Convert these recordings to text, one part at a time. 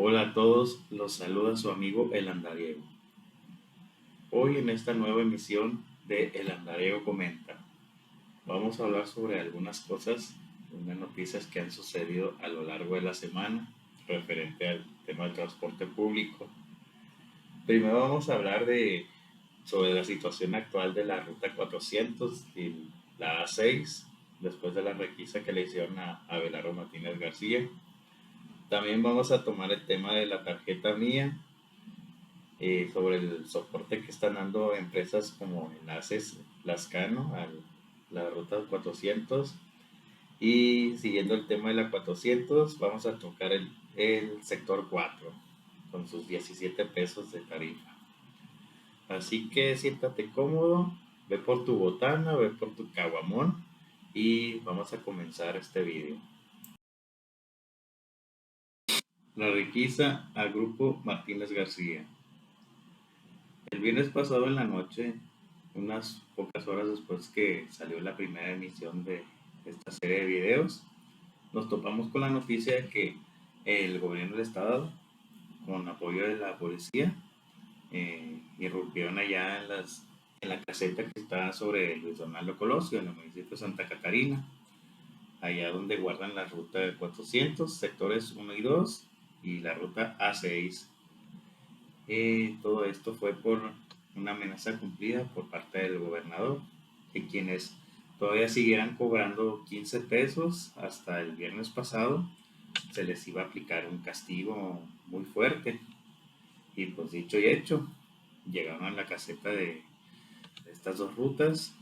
Hola a todos, los saluda su amigo El Andariego. Hoy en esta nueva emisión de El Andariego Comenta, vamos a hablar sobre algunas cosas, unas noticias que han sucedido a lo largo de la semana referente al tema del transporte público. Primero vamos a hablar sobre la situación actual de la Ruta 400 y la A6, después de la requisa que le hicieron a Abelardo Martínez García. También vamos a tomar el tema de la tarjeta mía, sobre el soporte que están dando empresas como Enlaces Lascano a la ruta 400. Y siguiendo el tema de la 400, vamos a tocar el sector 4 con sus 17 pesos de tarifa. Así que siéntate cómodo, ve por tu botana, ve por tu caguamón y vamos a comenzar este video. La requisa al grupo Martínez García. El viernes pasado en la noche, unas pocas horas después que salió la primera emisión de esta serie de videos, nos topamos con la noticia de que el gobierno del estado, con apoyo de la policía, irrumpieron allá en la caseta que está sobre Luis Donaldo Colosio, en el municipio de Santa Catarina, allá donde guardan la ruta de 400, sectores 1 y 2, y la ruta A6. Todo esto fue por una amenaza cumplida por parte del gobernador, que quienes todavía siguieran cobrando 15 pesos hasta el viernes pasado, se les iba a aplicar un castigo muy fuerte. Y pues dicho y hecho, llegaron a la caseta de estas dos rutas,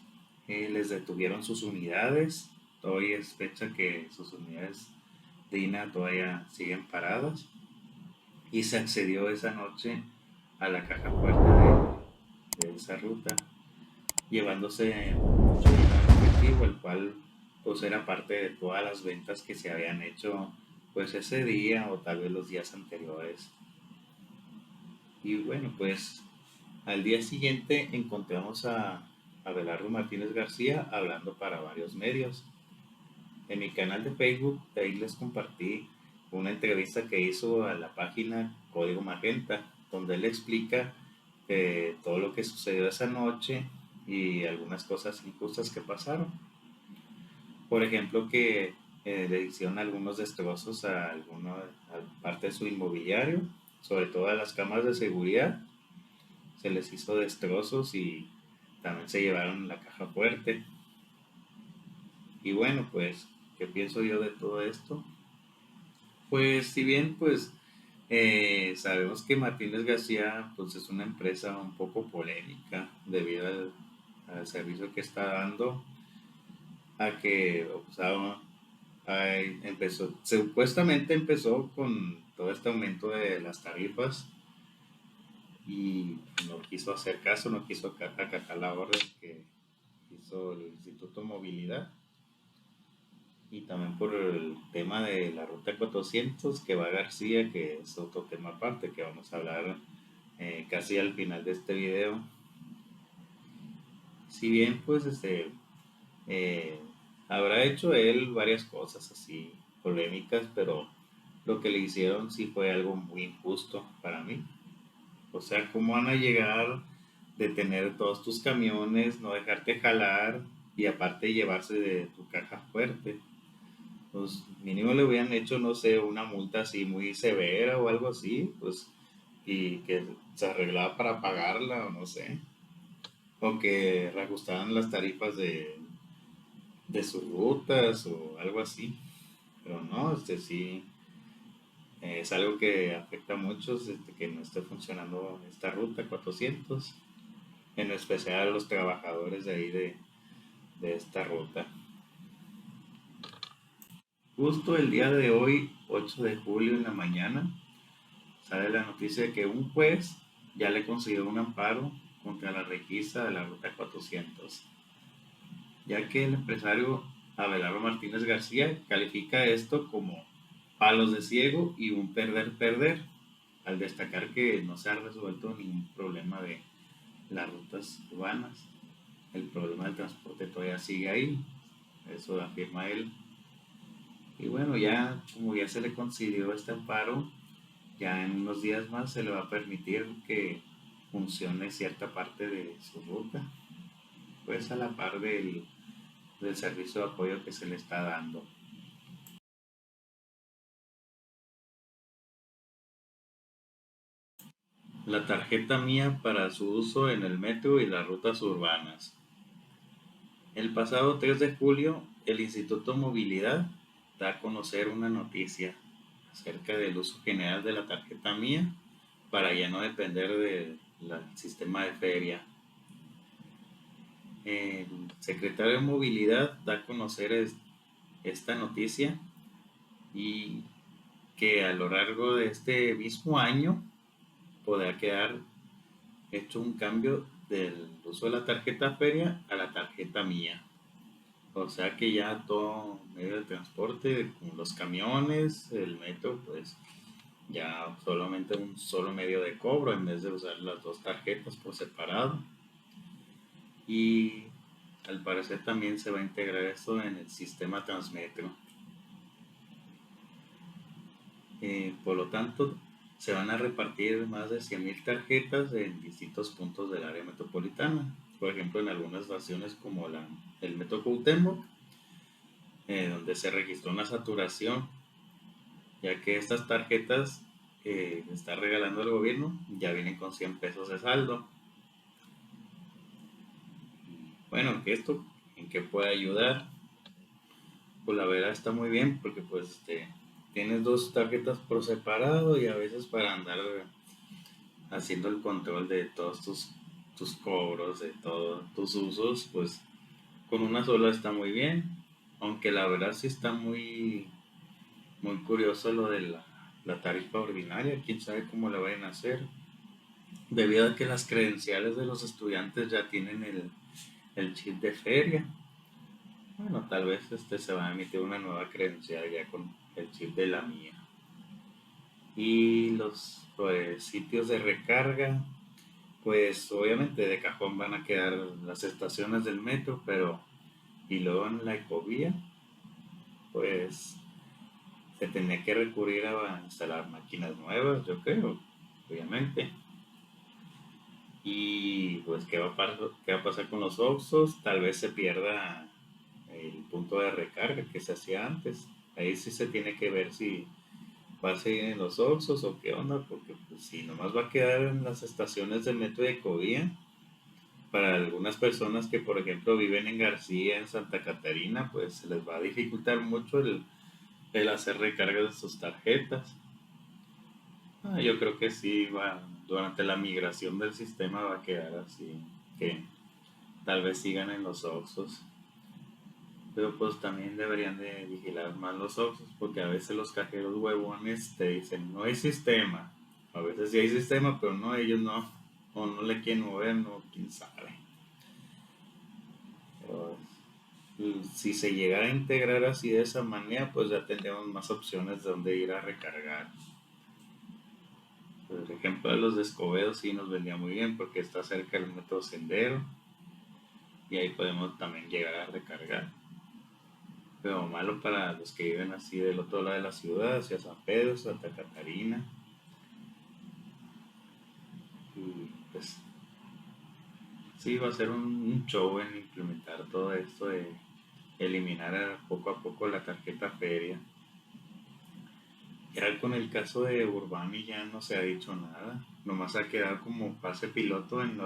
les detuvieron sus unidades, todavía es fecha que sus unidades de INA todavía siguen paradas, y se accedió esa noche a la caja fuerte de esa ruta, llevándose mucho dinero efectivo, el cual pues era parte de todas las ventas que se habían hecho pues ese día o tal vez los días anteriores. Y bueno, pues al día siguiente encontramos a Abelardo Martínez García hablando para varios medios. En mi canal de Facebook, de ahí les compartí una entrevista que hizo a la página Código Magenta, donde él explica todo lo que sucedió esa noche y algunas cosas injustas que pasaron. Por ejemplo, que le hicieron algunos destrozos a parte de su inmobiliario, sobre todo a las cámaras de seguridad. Se les hizo destrozos y también se llevaron la caja fuerte. Y bueno, pues, ¿qué pienso yo de todo esto? Pues si bien pues sabemos que Martínez García pues es una empresa un poco polémica debido al servicio que está dando, a que o sea, supuestamente empezó con todo este aumento de las tarifas y no quiso hacer caso, no quiso acatar la orden que hizo el Instituto Movilidad. Y también por el tema de la ruta 400 que va a García, que es otro tema aparte que vamos a hablar casi al final de este video. Si bien pues eh, habrá hecho él varias cosas así polémicas, pero lo que le hicieron sí fue algo muy injusto para mí. O sea, ¿cómo van a llegar de tener todos tus camiones, no dejarte jalar y aparte llevarse de tu caja fuerte? Pues mínimo le hubieran hecho, no sé, una multa así muy severa o algo así, pues, y que se arreglaba para pagarla o no sé, o que reajustaran las tarifas de sus rutas o algo así, pero no, sí, es algo que afecta a muchos, que no esté funcionando esta ruta 400, en especial a los trabajadores de ahí de esta ruta. Justo el día de hoy, 8 de julio en la mañana, sale la noticia de que un juez ya le concedió un amparo contra la requisa de la ruta 400, ya que el empresario Abelardo Martínez García califica esto como palos de ciego y un perder-perder, al destacar que no se ha resuelto ningún problema de las rutas urbanas. El problema del transporte todavía sigue ahí, eso afirma él. Y bueno, ya como ya se le concedió este amparo, Ya en unos días más se le va a permitir que funcione cierta parte de su ruta, pues a la par del servicio de apoyo que se le está dando. La tarjeta mía para su uso en el metro y las rutas urbanas. El pasado 3 de julio, el Instituto Movilidad da a conocer una noticia acerca del uso general de la tarjeta mía para ya no depender del sistema de feria. El secretario de Movilidad da a conocer esta noticia y que a lo largo de este mismo año podrá quedar hecho un cambio del uso de la tarjeta feria a la tarjeta mía. O sea que ya todo medio de transporte, como los camiones, el metro, pues ya solamente un solo medio de cobro en vez de usar las dos tarjetas por separado. Y al parecer también se va a integrar esto en el sistema Transmetro. Por lo tanto, se van a repartir más de 100,000 tarjetas en distintos puntos del área metropolitana. Por ejemplo, en algunas estaciones como el Metro Cuauhtémoc, donde se registró una saturación, ya que estas tarjetas que está regalando el gobierno ya vienen con 100 pesos de saldo. Bueno, que esto en qué puede ayudar, pues la verdad está muy bien porque pues tienes dos tarjetas por separado y a veces para andar haciendo el control de todos tus cobros, de todos tus usos, pues con una sola está muy bien, aunque la verdad sí está muy curioso lo de la tarifa ordinaria, quién sabe cómo la vayan a hacer, debido a que las credenciales de los estudiantes ya tienen el chip de feria. Bueno, tal vez se va a emitir una nueva credencial ya con el chip de la mía. Y los pues, sitios de recarga, pues obviamente de cajón van a quedar las estaciones del metro, pero y luego en la ecovía, pues se tenía que recurrir a instalar máquinas nuevas, yo creo, obviamente. Y pues, ¿qué va a pasar con los Oxxos? Tal vez se pierda el punto de recarga que se hacía antes. Ahí sí se tiene que ver si va a seguir en los Oxxos o qué onda, porque pues, si nomás va a quedar en las estaciones del metro de Ecovía, para algunas personas que por ejemplo viven en García, en Santa Catarina, pues se les va a dificultar mucho el hacer recarga de sus tarjetas. Yo creo que sí, durante la migración del sistema va a quedar así, que tal vez sigan en los Oxxos. Pero pues también deberían de vigilar más los Oxxos, porque a veces los cajeros huevones te dicen, no hay sistema. A veces sí hay sistema, pero no, ellos no, o no le quieren mover, no, quién sabe. Pero si se llegara a integrar así de esa manera, pues ya tendríamos más opciones de dónde ir a recargar. Por ejemplo, los de Escobedo sí nos vendría muy bien porque está cerca del metro Sendero y ahí podemos también llegar a recargar. Pero malo para los que viven así del otro lado de la ciudad, hacia San Pedro, Santa Catarina. Y pues sí, va a ser un show en implementar todo esto de eliminar poco a poco la tarjeta feria. Ya con el caso de Urbani ya no se ha dicho nada, nomás ha quedado como pase piloto en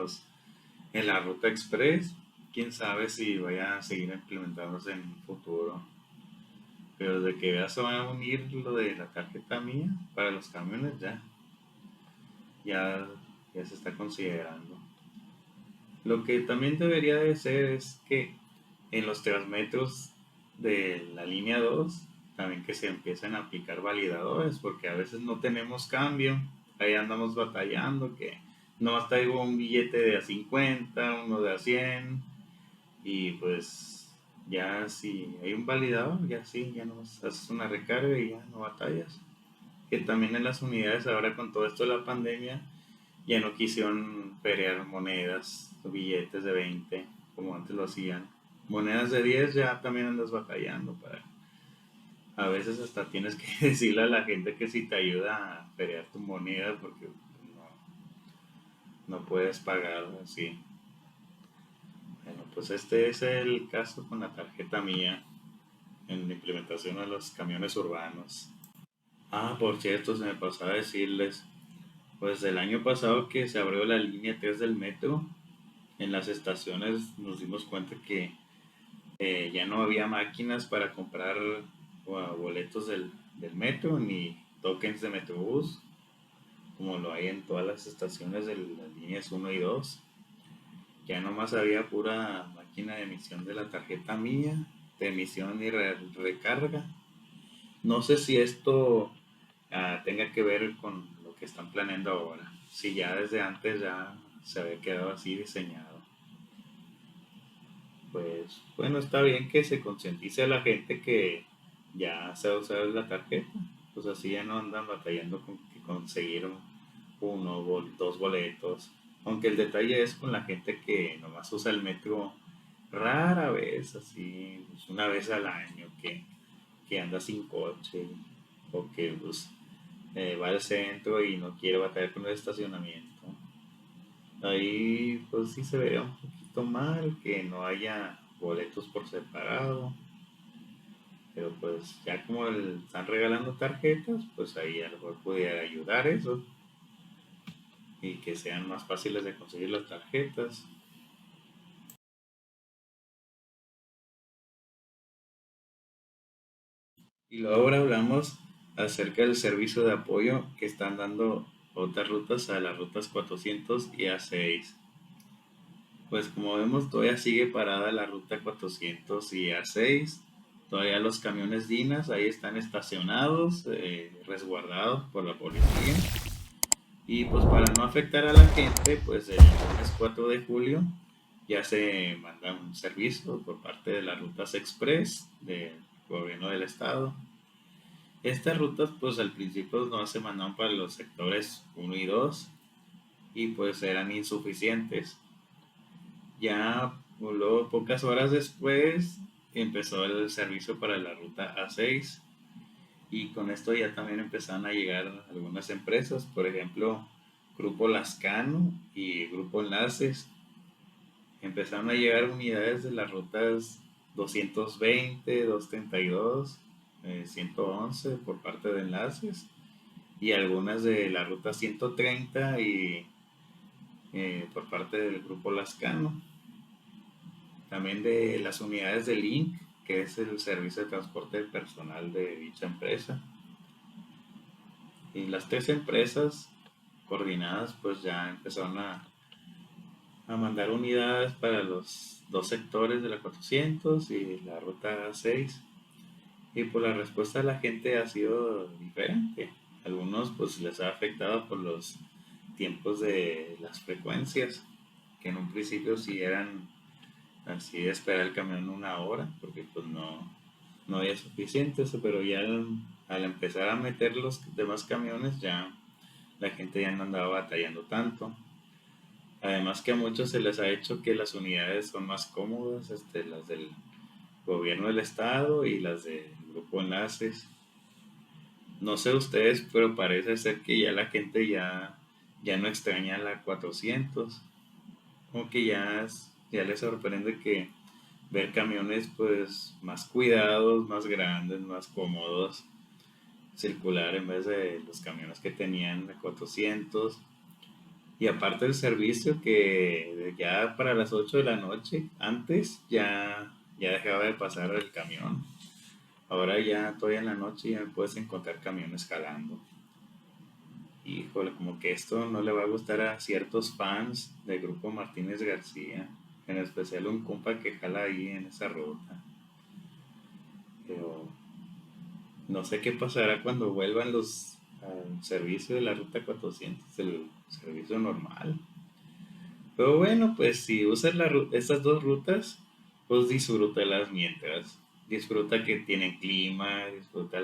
la ruta express. Quién sabe si vaya a seguir implementándose en un futuro. Pero de que ya se van a unir lo de la tarjeta mía para los camiones, ya, ya se está considerando. Lo que también debería de ser es que en los transmetros de la línea 2 también que se empiecen a aplicar validadores, porque a veces no tenemos cambio, ahí andamos batallando, que nomás traigo un billete de a 50, uno de a 100, y pues ya si hay un validador, ya sí, ya nomás haces una recarga y ya no batallas. Que también en las unidades ahora con todo esto de la pandemia ya no quisieron feriar monedas o billetes de 20 como antes lo hacían. Monedas de 10 ya también andas batallando para A veces hasta tienes que decirle a la gente que si te ayuda a feriar tu moneda porque no puedes pagar así. Bueno, pues este es el caso con la tarjeta mía en la implementación de los camiones urbanos. Ah, por cierto, se me pasaba a decirles, pues el año pasado que se abrió la línea 3 del metro, en las estaciones nos dimos cuenta que ya no había máquinas para comprar boletos del metro ni tokens de Metrobús, como lo hay en todas las estaciones de las líneas 1 y 2. Ya nomás había pura máquina de emisión de la tarjeta mía, de emisión y recarga. No sé si esto tenga que ver con lo que están planeando ahora. Si ya desde antes ya se había quedado así diseñado. Pues bueno, está bien que se concientice a la gente que ya sabe usar la tarjeta. Pues así ya no andan batallando con que conseguir dos boletos. Aunque el detalle es con la gente que nomás usa el metro rara vez, así, pues una vez al año, que anda sin coche o que pues, va al centro y no quiere batallar con el estacionamiento. Ahí pues sí se vería un poquito mal que no haya boletos por separado, pero pues ya como están regalando tarjetas, pues ahí a lo mejor pudiera ayudar eso y que sean más fáciles de conseguir las tarjetas. Y luego ahora hablamos acerca del servicio de apoyo que están dando otras rutas a las rutas 400 y A6. Pues como vemos, todavía sigue parada la ruta 400 y A6. Todavía los camiones Dinas ahí están estacionados, resguardados por la policía. Y pues para no afectar a la gente, pues el lunes 4 de julio ya se manda un servicio por parte de las rutas express del gobierno del estado. Estas rutas pues al principio no se mandaban para los sectores 1 y 2 y pues eran insuficientes. Ya luego, pocas horas después, empezó el servicio para la ruta A6 y con esto ya también empezaron a llegar algunas empresas, por ejemplo, Grupo Lascano y Grupo Enlaces. Empezaron a llegar unidades de las rutas 220, 232, 111 por parte de Enlaces y algunas de la ruta 130 y por parte del Grupo Lascano. También de las unidades de Link, que es el servicio de transporte personal de dicha empresa. Y las tres empresas coordinadas pues ya empezaron a mandar unidades para los dos sectores de la 400 y la ruta 6. Y pues la respuesta de la gente ha sido diferente. Algunos pues les ha afectado por los tiempos de las frecuencias, que en un principio sí eran así de esperar el camión 1 hora, porque pues no había suficientes, pero ya al empezar a meter los demás camiones ya la gente ya no andaba batallando tanto. Además que a muchos se les ha hecho que las unidades son más cómodas, las del gobierno del estado y las del grupo Enlaces. No sé ustedes, pero parece ser que ya la gente ya no extraña la 400. Como que ya les sorprende que ver camiones pues más cuidados, más grandes, más cómodos, circular en vez de los camiones que tenían de 400. Y aparte el servicio que ya para las 8 de la noche, antes ya dejaba de pasar el camión. Ahora ya todavía en la noche ya puedes encontrar camiones jalando. Híjole, como que esto no le va a gustar a ciertos fans del grupo Martínez García, en especial un compa que jala ahí en esa ruta. Pero no sé qué pasará cuando vuelvan los al servicio de la ruta 400, el servicio normal. Pero bueno, pues si usas estas dos rutas, pues disfrútalas mientras. Disfruta que tienen clima, disfruta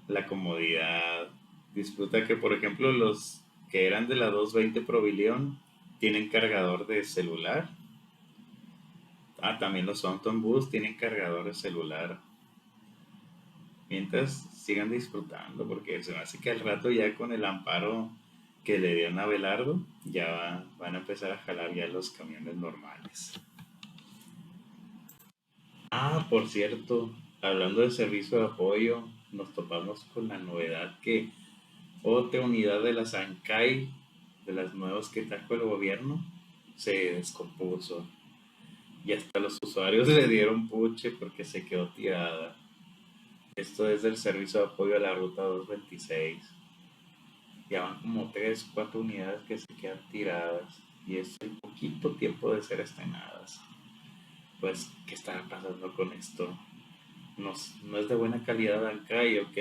la comodidad, disfruta que, por ejemplo, los que eran de la 220 Provilión tienen cargador de celular. Ah, también los Phantom Bus tienen cargador de celular. Mientras sigan disfrutando, porque se me hace que al rato ya con el amparo que le dieron a Belardo, van a empezar a jalar ya los camiones normales. Ah, por cierto, hablando de servicio de apoyo, nos topamos con la novedad que otra unidad de la Sancay, de las nuevas que trajo el gobierno, se descompuso. Y hasta los usuarios le dieron puche porque se quedó tirada. Esto es del servicio de apoyo a la ruta 226. Ya van como 3 4 unidades que se quedan tiradas. Y es el poquito tiempo de ser estrenadas. Pues, ¿qué está pasando con esto? No, no es de buena calidad Ancay, ¿ok?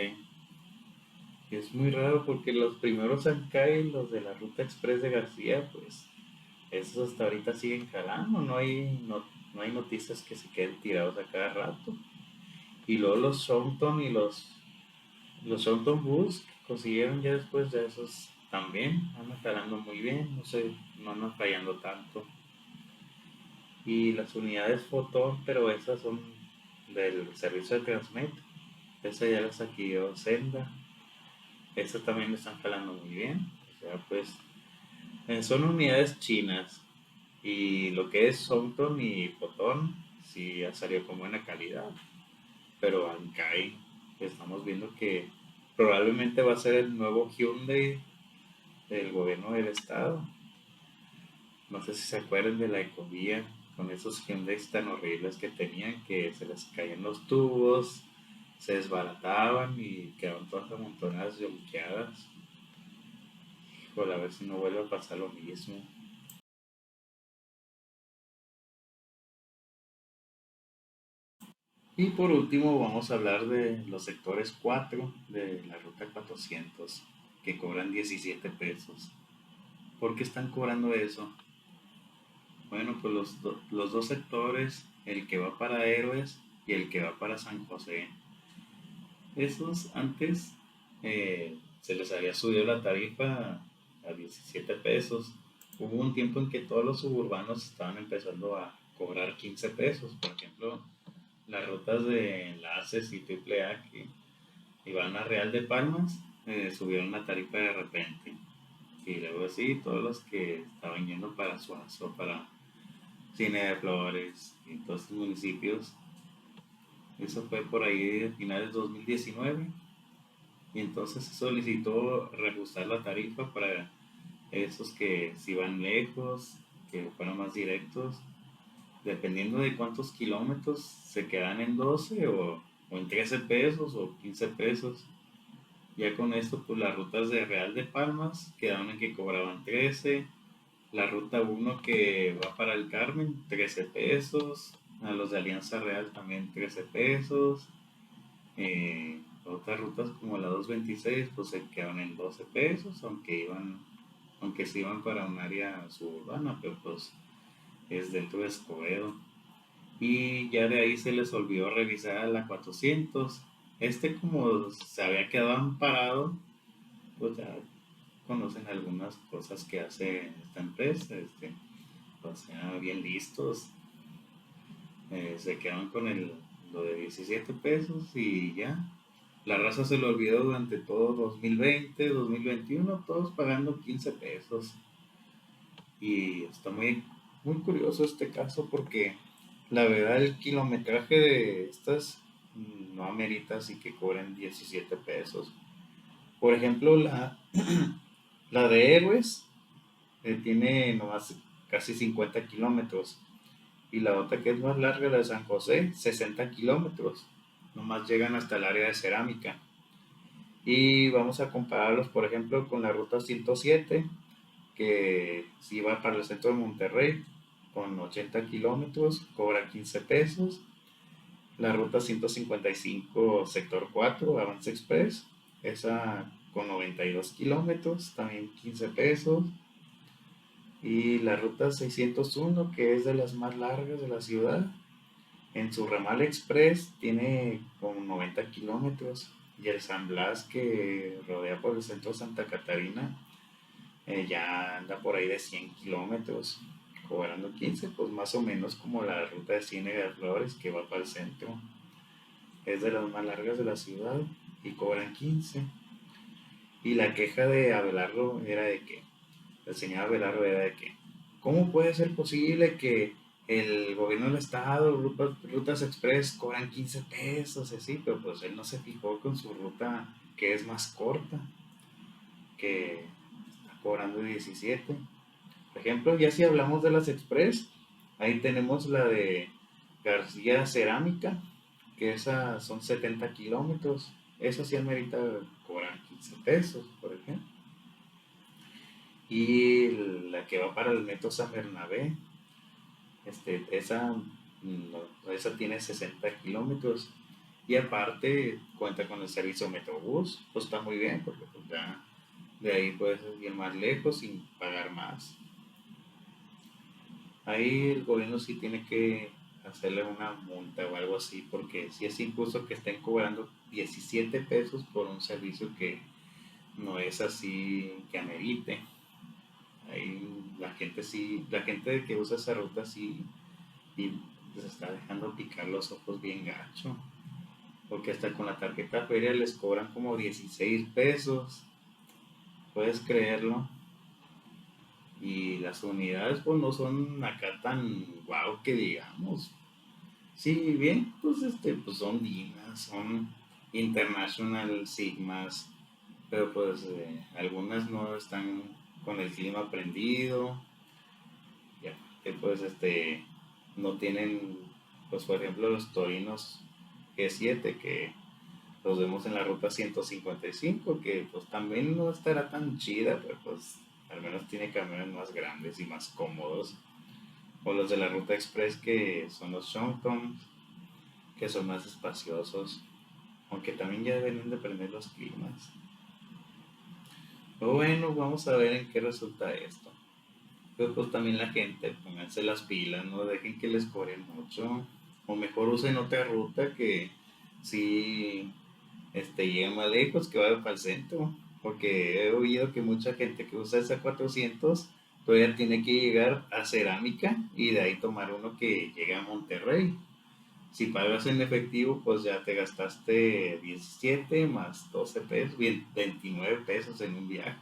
Y es muy raro porque los primeros Ancay, los de la ruta express de García, pues esos hasta ahorita siguen jalando. No hay noticias que se queden tirados a cada rato. Y luego los Shonton y los Shonton Bus que consiguieron ya después de esos también andan jalando muy bien, no sé, no andan fallando tanto. Y las unidades Fotón, pero esas son del servicio de Transmet, esa ya las adquirió Senda, esas también están jalando muy bien. O sea, pues son unidades chinas y lo que es Shonton y Fotón sí ha salido con buena calidad, pero Ankai estamos viendo que probablemente va a ser el nuevo Hyundai del gobierno del estado. No sé si se acuerdan de la Ecovía, con esos Hyundai tan horribles que tenían, que se les caían los tubos, se desbarataban y quedaban todas amontonadas y yonqueadas. Híjole, a ver si no vuelve a pasar lo mismo. Y por último vamos a hablar de los sectores 4 de la ruta 400 que cobran 17 pesos. ¿Por qué están cobrando eso? Bueno, pues los dos sectores, el que va para Héroes y el que va para San José, esos antes se les había subido la tarifa a 17 pesos. Hubo un tiempo en que todos los suburbanos estaban empezando a cobrar 15 pesos. Por ejemplo, las rutas de enlaces y triple A que iban a Real de Palmas subieron la tarifa de repente. Y luego sí, todos los que estaban yendo para Suazo, para Cine de Flores y todos estos municipios, eso fue por ahí a finales de 2019 y entonces se solicitó reajustar la tarifa para esos que si van lejos, que fueran más directos, dependiendo de cuántos kilómetros se quedan en 12 o en 13 pesos o 15 pesos. Ya con esto, pues las rutas de Real de Palmas quedaron en que cobraban 13, la ruta 1 que va para el Carmen, 13 pesos, a los de Alianza Real también 13 pesos, otras rutas como la 226 pues se quedaron en 12 pesos, aunque se iban para un área suburbana, pero pues es dentro de Escobedo. Y ya de ahí se les olvidó revisar a la 400. Como se había quedado amparado, pues ya conocen algunas cosas que hace esta empresa, o sea, bien listos, se quedaron con lo de 17 pesos y ya. La raza se lo olvidó durante todo 2020, 2021, todos pagando 15 pesos. Y está muy curioso este caso porque la verdad el kilometraje de estas no amerita así que cobren 17 pesos. Por ejemplo, la de Héroes tiene nomás casi 50 kilómetros. Y la otra que es más larga, la de San José, 60 kilómetros. Nomás llegan hasta el área de cerámica. Y vamos a compararlos, por ejemplo, con la ruta 107, que si va para el centro de Monterrey, con 80 kilómetros, cobra 15 pesos. La ruta 155, sector 4, Avance Express, esa con 92 kilómetros, también 15 pesos. Y la ruta 601, que es de las más largas de la ciudad, en su ramal express tiene como 90 kilómetros. Y el San Blas, que rodea por el centro de Santa Catarina, ya anda por ahí de 100 kilómetros, cobrando 15, pues más o menos como la ruta de Cine de Flores que va para el centro. es de las más largas de la ciudad y cobran 15. Y la queja de Abelardo era de que, el señor Abelardo era de que, ¿cómo puede ser posible que el gobierno del estado, rutas express, cobran 15 pesos y así? Pero pues él no se fijó con su ruta que es más corta, que está cobrando 17. Por ejemplo, ya si hablamos de las express, ahí tenemos la de García Cerámica, que esa son 70 kilómetros. Esa sí amerita cobrar 15 pesos, por ejemplo. Y la que va para el metro San Bernabé, esa, esa tiene 60 kilómetros. Y aparte cuenta con el servicio Metrobús, pues está muy bien, porque pues ya de ahí puedes ir más lejos sin pagar más. Ahí el gobierno sí tiene que hacerle una multa o algo así, porque sí es injusto que estén cobrando 17 pesos por un servicio que no es así que amerite. Ahí la gente sí, la gente que usa esa ruta sí y se está dejando picar los ojos bien gacho, porque hasta con la tarjeta feria les cobran como 16 pesos, puedes creerlo. Y las unidades pues no son acá tan guau que digamos. Sí, bien, pues pues son Dinas, son International Sigmas, pero pues algunas no están con el clima prendido, ya que pues no tienen, pues por ejemplo los Torinos G7 que los vemos en la ruta 155, que pues también no estará tan chida, pero pues al menos tiene camiones más grandes y más cómodos. O los de la ruta express que son los Shonton, que son más espaciosos, aunque también ya deben de prender los climas. Pero bueno, vamos a ver en qué resulta esto. Pero pues también la gente, pónganse las pilas, no dejen que les cobren mucho. O mejor usen otra ruta que si llegue más lejos, que vaya para el centro. Porque he oído que mucha gente que usa esa 400 todavía tiene que llegar a Cerámica y de ahí tomar uno que llega a Monterrey. Si pagas en efectivo, pues ya te gastaste 17 más 12 pesos, 29 pesos en un viaje.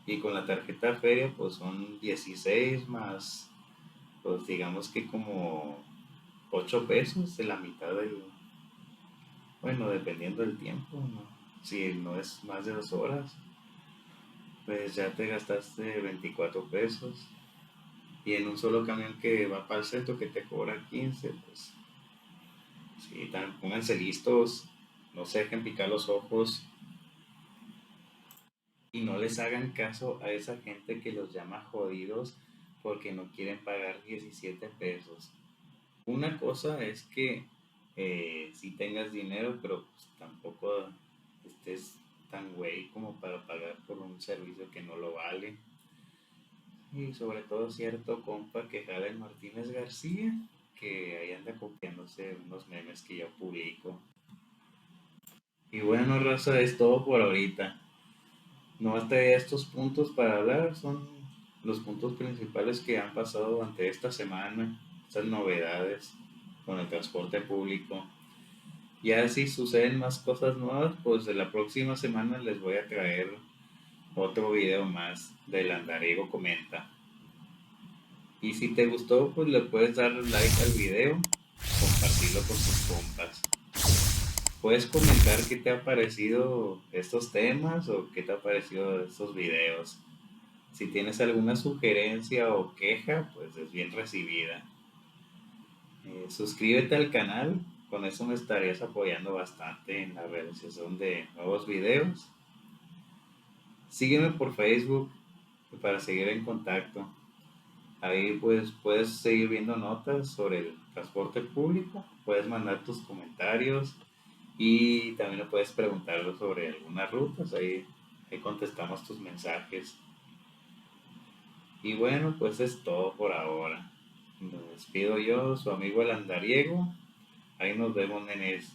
Y con la tarjeta feria, pues son 16 más, pues digamos que como 8 pesos de la mitad del, bueno, dependiendo del tiempo, ¿no? Si no es más de 2 horas, pues ya te gastaste 24 pesos. Y en un solo camión que va para el centro que te cobra 15, pues sí, pónganse listos, no se dejen picar los ojos y no les hagan caso a esa gente que los llama jodidos porque no quieren pagar 17 pesos. Una cosa es que si tengas dinero, pero pues, tampoco estés tan güey como para pagar por un servicio que no lo vale. Y sobre todo cierto compa que jala en Martínez García, que ahí anda copiándose unos memes que yo publico. Y bueno, raza, es todo por ahorita. No hasta estos puntos para hablar, son los puntos principales que han pasado durante esta semana, estas novedades con el transporte público. Ya si suceden más cosas nuevas, pues de la próxima semana les voy a traer otro video más del Andariego Comenta. Y si te gustó, pues le puedes dar like al video, compartirlo con tus compas. Puedes comentar qué te ha parecido estos temas o qué te ha parecido estos videos. Si tienes alguna sugerencia o queja, pues es bien recibida. Suscríbete al canal, con eso me estarías apoyando bastante en la realización de nuevos videos. Sígueme por Facebook para seguir en contacto. Ahí pues puedes seguir viendo notas sobre el transporte público, puedes mandar tus comentarios y también me puedes preguntar sobre algunas rutas, ahí contestamos tus mensajes. Y bueno, pues es todo por ahora. Me despido yo, su amigo el Andariego. Ahí nos vemos, nenes.